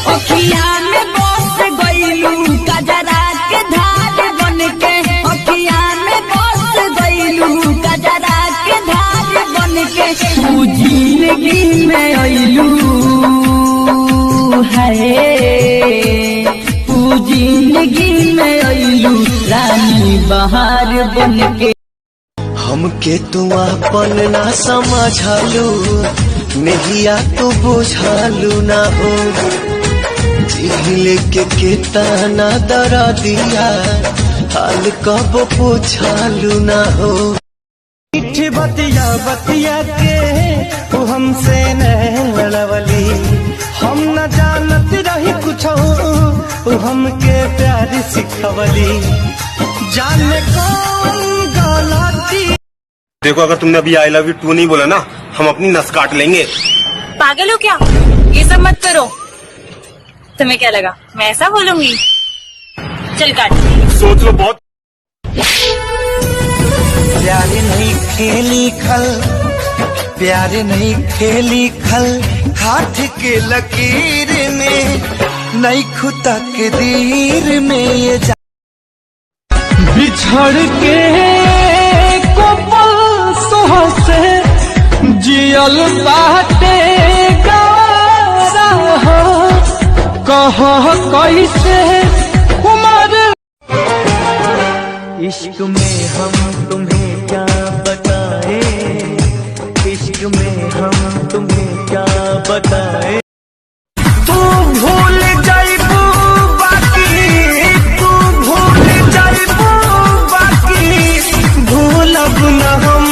अखिया में बस गईलू कजरा के धार बन के, अखिया में बस गईलू कजरा के धार बन के। तू जिंदगी में अइलू है, तू जिंदगी में अइलू रानी बहार बन के। हमके तू अपन ना समझलू, नहिया तो बुझलू ना हो। लेके केतना दरा दिया, हाल कब पूछलू ना हो। मीठी बतिया बतिया के तू हमसे लड़वली, हम न जानत रही कुछ तू हमके प्यार सिखवली। जाने कौन गलती। देखो अगर तुमने अभी आई लव यू 2 नहीं बोला ना, हम अपनी नस काट लेंगे। पागल हो क्या? ये सब मत करो। तुम्हें क्या लगा मैं ऐसा बोलूंगी? चल काट। सोच लो बहुत। प्यार नहीं खेली खल, प्यार नहीं खेली खल, हाथ के लकीर में नहीं खुदा के दीर में ये बिछड़ के कोपल सोह से जियल बाटे गारा हो। कह कैसे उमर इश्क में हम तुम्हें क्या बताए, इश्क में हम तुम्हें क्या बताए। तू भूल जाइबू बाकी, तू भूल जाइबू बाकी, भूलब न हम।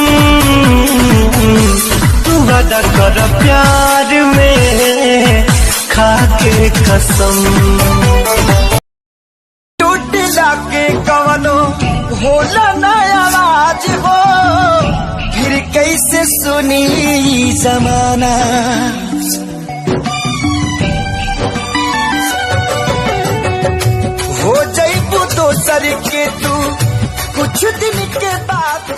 तू वादा कर प्यार में खाके कसम। टूट लाके कवनो होला ना आवाज हो, फिर कैसे सुनी जमाना। हो जाइबू दोसर के तू कुछ दिन के बाद।